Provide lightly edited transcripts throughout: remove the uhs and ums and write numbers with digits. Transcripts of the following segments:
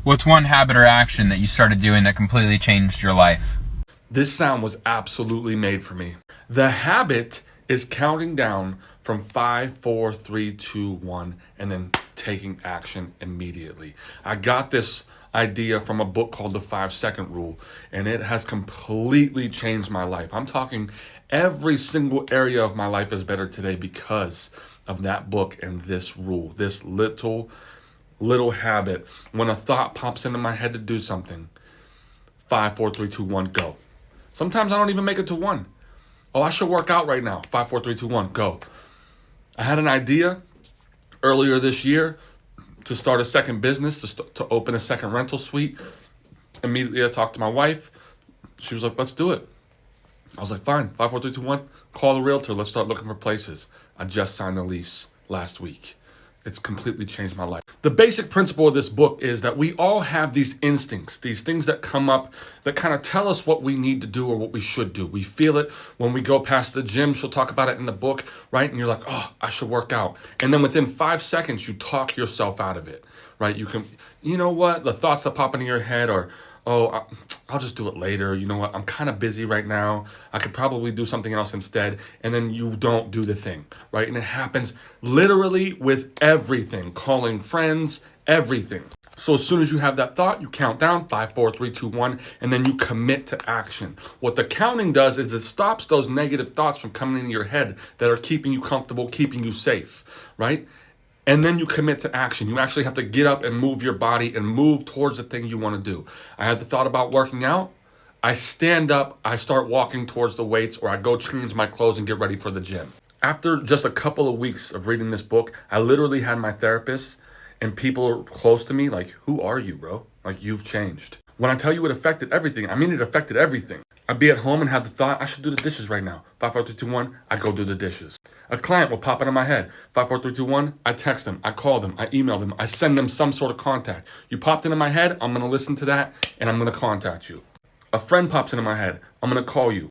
What's one habit or action that you started doing that completely changed your life? This sound was absolutely made for me. The habit is counting down from 5, 4, 3, 2, 1, and then taking action immediately. I got this idea from a book called The 5-Second Rule, and it has completely changed my life. I'm talking every single area of my life is better today because of that book and this rule, this little habit. When a thought pops into my head to do something, 5, 4, 3, 2, 1, go. Sometimes I don't even make it to 1. Oh, I should work out right now. 5, 4, 3, 2, 1, go. I had an idea earlier this year to start a second business, to open a second rental suite. Immediately I talked to my wife. She was like, let's do it. I was like, fine, 5, 4, 3, 2, 1, call the realtor. Let's start looking for places. I just signed the lease last week. It's completely changed my life. The basic principle of this book is that we all have these instincts, these things that come up that kind of tell us what we need to do or what we should do. We feel it when we go past the gym. She'll talk about it in the book, right? And you're like, oh, I should work out. And then within 5 seconds, you talk yourself out of it, right? You know what? The thoughts that pop into your head are, oh, I'll just do it later. You know what? I'm kind of busy right now. I could probably do something else instead. And then you don't do the thing, right? And it happens literally with everything, calling friends, everything. So as soon as you have that thought, you count down 5, 4, 3, 2, 1, and then you commit to action. What the counting does is it stops those negative thoughts from coming into your head that are keeping you comfortable, keeping you safe, right? And then you commit to action. You actually have to get up and move your body and move towards the thing you want to do. I had the thought about working out. I stand up, I start walking towards the weights, or I go change my clothes and get ready for the gym. After just a couple of weeks of reading this book, I literally had my therapist and people close to me like, who are you, bro? Like, you've changed. When I tell you it affected everything, I mean it affected everything. I'd be at home and have the thought, I should do the dishes right now. 5, 4, 3, 2, 1, I go do the dishes. A client will pop into my head. 5, 4, 3, 2, 1, I text them, I call them, I email them, I send them some sort of contact. You popped into my head, I'm gonna listen to that, and I'm gonna contact you. A friend pops into my head, I'm gonna call you.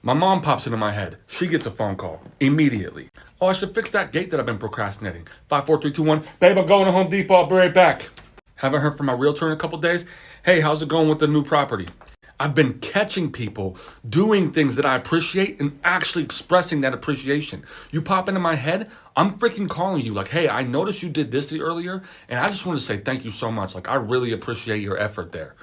My mom pops into my head, she gets a phone call immediately. Oh, I should fix that gate that I've been procrastinating. 5, 4, 3, 2, 1, babe, I'm going to Home Depot, I'll be right back. Haven't heard from my realtor in a couple days. Hey, how's it going with the new property? I've been catching people doing things that I appreciate and actually expressing that appreciation. You pop into my head, I'm freaking calling you like, hey, I noticed you did this earlier, and I just want to say thank you so much. Like, I really appreciate your effort there.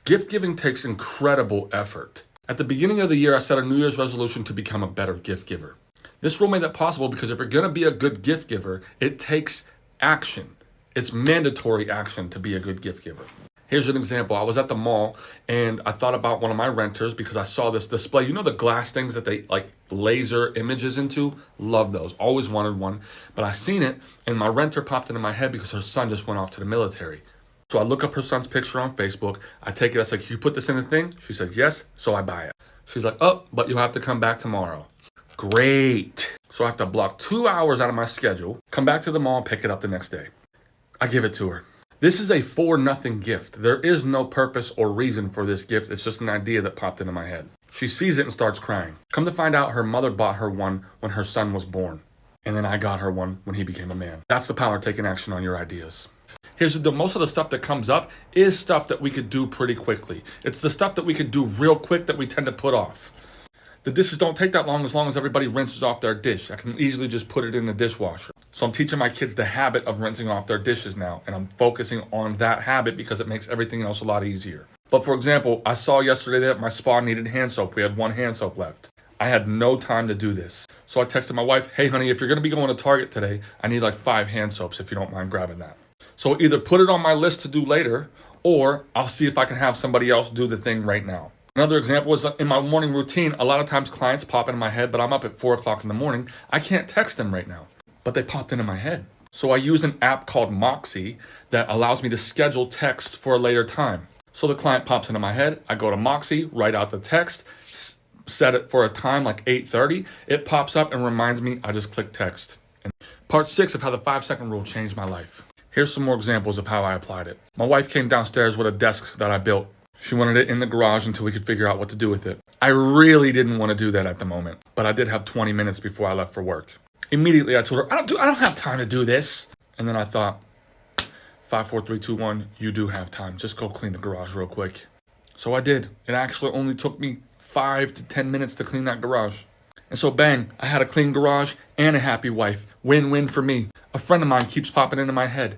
Gift giving takes incredible effort. At the beginning of the year, I set a New Year's resolution to become a better gift giver. This rule made that possible because if you're going to be a good gift giver, it takes action. It's mandatory action to be a good gift giver. Here's an example. I was at the mall and I thought about one of my renters because I saw this display. You know the glass things that they like laser images into? Love those. Always wanted one. But I seen it and my renter popped into my head because her son just went off to the military. So I look up her son's picture on Facebook. I take it. I said, can you put this in a thing? She says, yes. So I buy it. She's like, oh, but you'll have to come back tomorrow. Great. So I have to block 2 hours out of my schedule, come back to the mall and pick it up the next day. I give it to her. This is a for nothing gift. There is no purpose or reason for this gift. It's just an idea that popped into my head. She sees it and starts crying. Come to find out, her mother bought her one when her son was born. And then I got her one when he became a man. That's the power of taking action on your ideas. Here's the deal. Most of the stuff that comes up is stuff that we could do pretty quickly. It's the stuff that we could do real quick that we tend to put off. The dishes don't take that long as everybody rinses off their dish. I can easily just put it in the dishwasher. So I'm teaching my kids the habit of rinsing off their dishes now, and I'm focusing on that habit because it makes everything else a lot easier. But for example, I saw yesterday that my spa needed hand soap. We had 1 hand soap left. I had no time to do this. So I texted my wife, hey honey, if you're gonna be going to Target today, I need like 5 hand soaps if you don't mind grabbing that. So either put it on my list to do later, or I'll see if I can have somebody else do the thing right now. Another example is in my morning routine, a lot of times clients pop into my head, but I'm up at 4 o'clock in the morning. I can't text them right now, but they popped into my head. So I use an app called Moxie that allows me to schedule text for a later time. So the client pops into my head, I go to Moxie, write out the text, set it for a time like 8:30. It pops up and reminds me, I just click text. And part 6 of how the 5-second rule changed my life. Here's some more examples of how I applied it. My wife came downstairs with a desk that I built. She wanted it in the garage until we could figure out what to do with it. I really didn't want to do that at the moment, but I did have 20 minutes before I left for work. Immediately I told her, I don't have time to do this. And then I thought, 5, 4, 3, 2, 1, you do have time. Just go clean the garage real quick. So I did. It actually only took me 5 to 10 minutes to clean that garage. And so bang, I had a clean garage and a happy wife. Win-win for me. A friend of mine keeps popping into my head.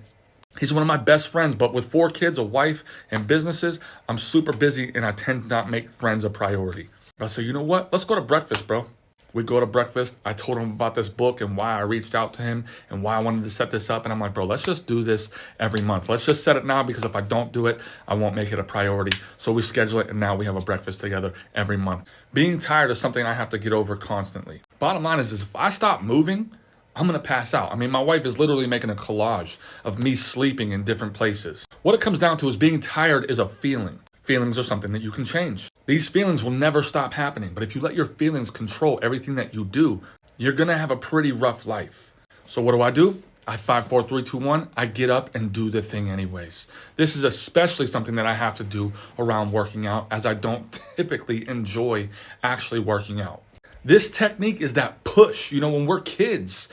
He's one of my best friends, but with 4 kids, a wife, and businesses, I'm super busy and I tend to not make friends a priority. But I say, you know what? Let's go to breakfast, bro. We go to breakfast. I told him about this book and why I reached out to him and why I wanted to set this up. And I'm like, bro, let's just do this every month. Let's just set it now, because if I don't do it, I won't make it a priority. So we schedule it, and now we have a breakfast together every month. Being tired is something I have to get over constantly. Bottom line is if I stop moving, I'm going to pass out. I mean, my wife is literally making a collage of me sleeping in different places. What it comes down to is being tired is a feeling. Feelings are something that you can change. These feelings will never stop happening, but if you let your feelings control everything that you do, you're going to have a pretty rough life. So what do? I 5, 4, 3, 2, 1, I get up and do the thing anyways. This is especially something that I have to do around working out, as I don't typically enjoy actually working out. This technique is that push. You know, when we're kids,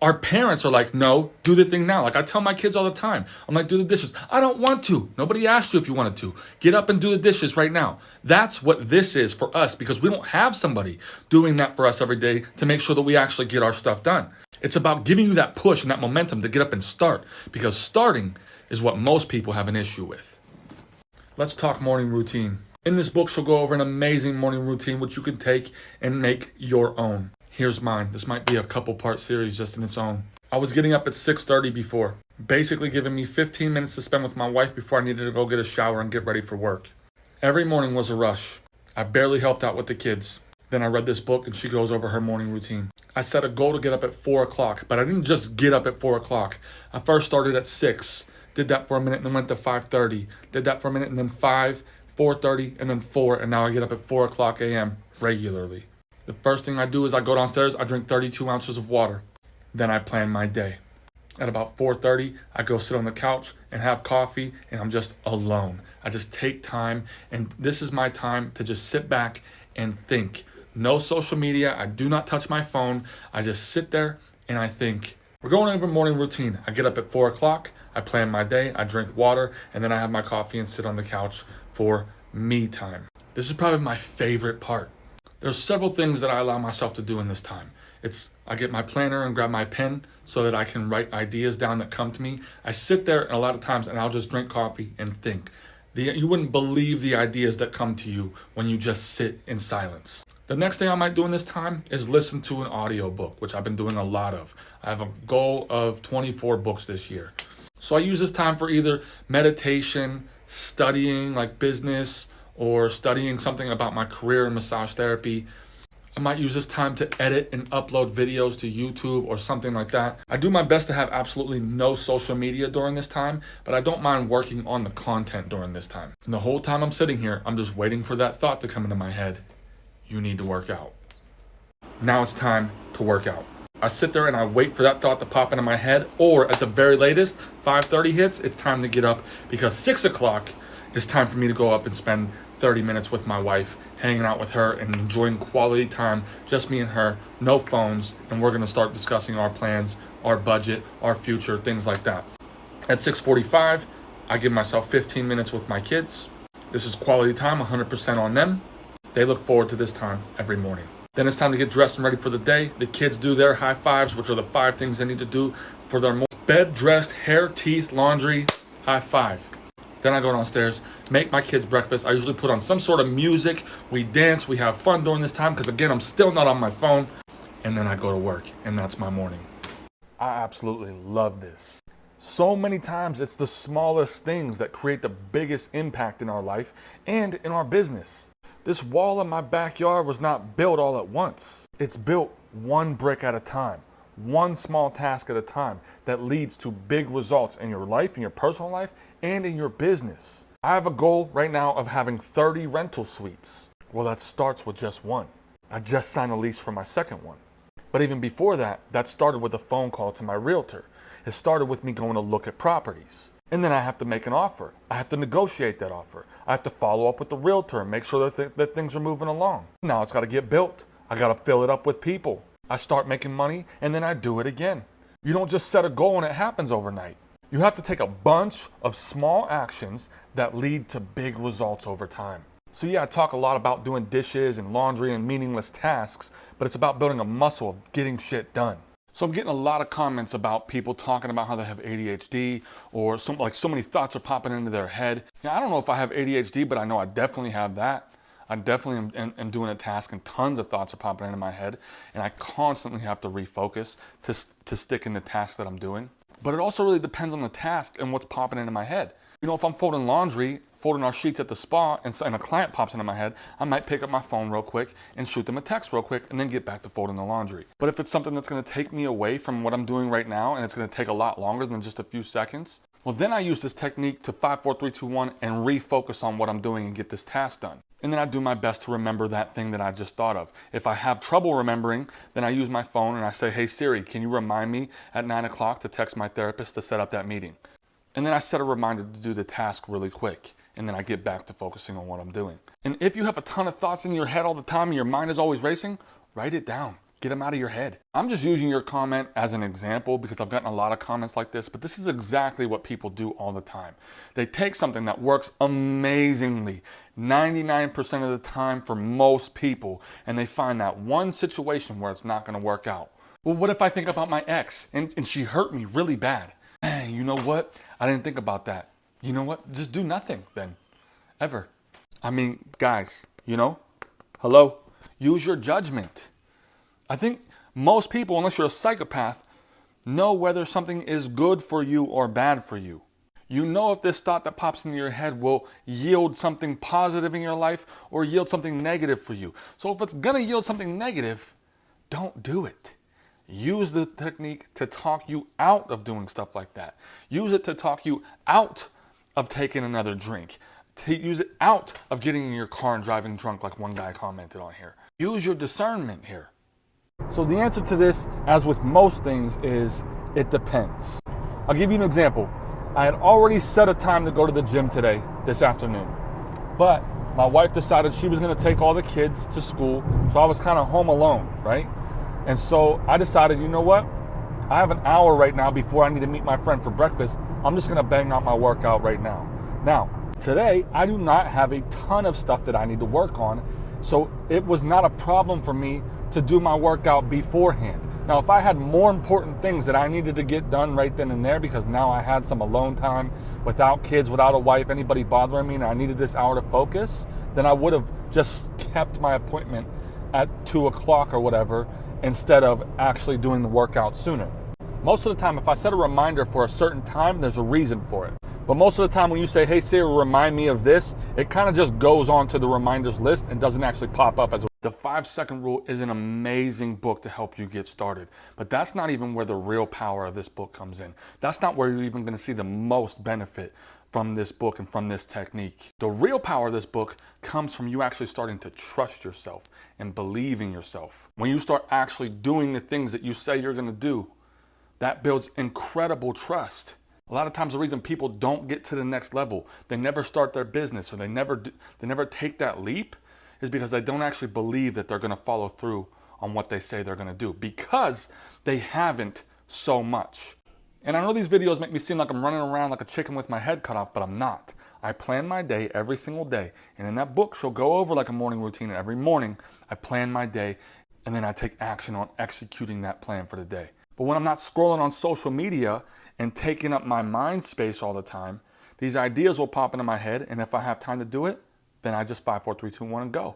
our parents are like, no, do the thing now. Like I tell my kids all the time, I'm like, do the dishes. I don't want to. Nobody asked you if you wanted to. Get up and do the dishes right now. That's what this is for us, because we don't have somebody doing that for us every day to make sure that we actually get our stuff done. It's about giving you that push and that momentum to get up and start, because starting is what most people have an issue with. Let's talk morning routine. In this book, she'll go over an amazing morning routine which you can take and make your own. Here's mine. This might be a couple part series just in its own. I was getting up at 6:30 before, basically giving me 15 minutes to spend with my wife before I needed to go get a shower and get ready for work. Every morning was a rush. I barely helped out with the kids. Then I read this book and she goes over her morning routine. I set a goal to get up at 4 o'clock, but I didn't just get up at 4 o'clock. I first started at 6, did that for a minute and then went to 5:30, did that for a minute and then 5, 4:30, and then 4, and now I get up at 4 o'clock a.m. regularly. The first thing I do is I go downstairs, I drink 32 ounces of water. Then I plan my day. At about 4:30, I go sit on the couch and have coffee, and I'm just alone. I just take time, and this is my time to just sit back and think. No social media. I do not touch my phone. I just sit there and I think. We're going over morning routine. I get up at 4 o'clock. I plan my day. I drink water, and then I have my coffee and sit on the couch for me time. This is probably my favorite part. There's several things that I allow myself to do in this time. I get my planner and grab my pen so that I can write ideas down that come to me. I sit there a lot of times and I'll just drink coffee and think. You wouldn't believe the ideas that come to you when you just sit in silence. The next thing I might do in this time is listen to an audiobook, which I've been doing a lot of. I have a goal of 24 books this year. So I use this time for either meditation, studying like business, or studying something about my career in massage therapy. I might use this time to edit and upload videos to YouTube or something like that. I do my best to have absolutely no social media during this time, but I don't mind working on the content during this time. And the whole time I'm sitting here, I'm just waiting for that thought to come into my head. You need to work out. Now it's time to work out. I sit there and I wait for that thought to pop into my head, or at the very latest, 5:30 hits, it's time to get up, because 6 o'clock is time for me to go up and spend 30 minutes with my wife, hanging out with her and enjoying quality time, just me and her, no phones, and we're going to start discussing our plans, our budget, our future, things like that. At 6:45, I give myself 15 minutes with my kids. This is quality time, 100% on them. They look forward to this time every morning. Then it's time to get dressed and ready for the day. The kids do their high fives, which are the 5 things they need to do for their bed, dressed, hair, teeth, laundry, high five. Then I go downstairs, make my kids breakfast. I usually put on some sort of music. We dance, we have fun during this time, because again, I'm still not on my phone. And then I go to work, and that's my morning. I absolutely love this. So many times it's the smallest things that create the biggest impact in our life and in our business. This wall in my backyard was not built all at once. It's built one brick at a time, one small task at a time, that leads to big results in your life, in your personal life, and in your business. I have a goal right now of having 30 rental suites. Well, that starts with just one. I just signed a lease for my second one. But even before that, that started with a phone call to my realtor. It started with me going to look at properties. And then I have to make an offer. I have to negotiate that offer. I have to follow up with the realtor and make sure that things are moving along. Now it's got to get built. I got to fill it up with people. I start making money, and then I do it again. You don't just set a goal and it happens overnight. You have to take a bunch of small actions that lead to big results over time. So yeah, I talk a lot about doing dishes and laundry and meaningless tasks, but it's about building a muscle of getting shit done. So I'm getting a lot of comments about people talking about how they have ADHD, or so many thoughts are popping into their head. Now, I don't know if I have ADHD, but I know I definitely have that. I definitely am doing a task and tons of thoughts are popping into my head, and I constantly have to refocus to stick in the task that I'm doing. But it also really depends on the task and what's popping into my head. You know, if I'm folding laundry, folding our sheets at the spa, and a client pops into my head, I might pick up my phone real quick and shoot them a text real quick and then get back to folding the laundry. But if it's something that's gonna take me away from what I'm doing right now and it's gonna take a lot longer than just a few seconds, well, then I use this technique to 5, 4, 3, 2, 1 and refocus on what I'm doing and get this task done. And then I do my best to remember that thing that I just thought of. If I have trouble remembering, then I use my phone and I say, hey Siri, can you remind me at 9 o'clock to text my therapist to set up that meeting? And then I set a reminder to do the task really quick. And then I get back to focusing on what I'm doing. And if you have a ton of thoughts in your head all the time and your mind is always racing, write it down. Get them out of your head. I'm just using your comment as an example because I've gotten a lot of comments like this, but this is exactly what people do all the time. They take something that works amazingly, 99% of the time for most people, and they find that one situation where it's not gonna work out. Well, what if I think about my ex and she hurt me really bad? Man, you know what? I didn't think about that. You know what? Just do nothing then, ever. I mean, guys, you know, hello? Use your judgment. I think most people, unless you're a psychopath, know whether something is good for you or bad for you. You know if this thought that pops into your head will yield something positive in your life or yield something negative for you. So if it's gonna yield something negative, don't do it. Use the technique to talk you out of doing stuff like that. Use it to talk you out of taking another drink. To use it out of getting in your car and driving drunk like one guy commented on here. Use your discernment here. So the answer to this, as with most things, is it depends. I'll give you an example. I had already set a time to go to the gym today, this afternoon. But my wife decided she was gonna take all the kids to school, so I was kind of home alone, right? And so I decided, you know what? I have an hour right now before I need to meet my friend for breakfast. I'm just gonna bang out my workout right now. Now, today, I do not have a ton of stuff that I need to work on, so it was not a problem for me to do my workout beforehand. Now, if I had more important things that I needed to get done right then and there, because now I had some alone time without kids, without a wife, anybody bothering me, and I needed this hour to focus, then I would have just kept my appointment at 2 o'clock or whatever, instead of actually doing the workout sooner. Most of the time, if I set a reminder for a certain time, there's a reason for it. But most of the time when you say, hey Siri, remind me of this, it kind of just goes on to the reminders list and doesn't actually pop up as a... The 5-second rule is an amazing book to help you get started. But that's not even where the real power of this book comes in. That's not where you're even going to see the most benefit from this book and from this technique. The real power of this book comes from you actually starting to trust yourself and believe in yourself. When you start actually doing the things that you say you're going to do, that builds incredible trust. A lot of times the reason people don't get to the next level, they never start their business or they never take that leap, is because they don't actually believe that they're going to follow through on what they say they're going to do, because they haven't so much. And I know these videos make me seem like I'm running around like a chicken with my head cut off, but I'm not. I plan my day every single day. And in that book, she'll go over like a morning routine. And every morning, I plan my day, and then I take action on executing that plan for the day. But when I'm not scrolling on social media and taking up my mind space all the time, these ideas will pop into my head. And if I have time to do it, then I just 5, 4, 3, 2, 1 and go.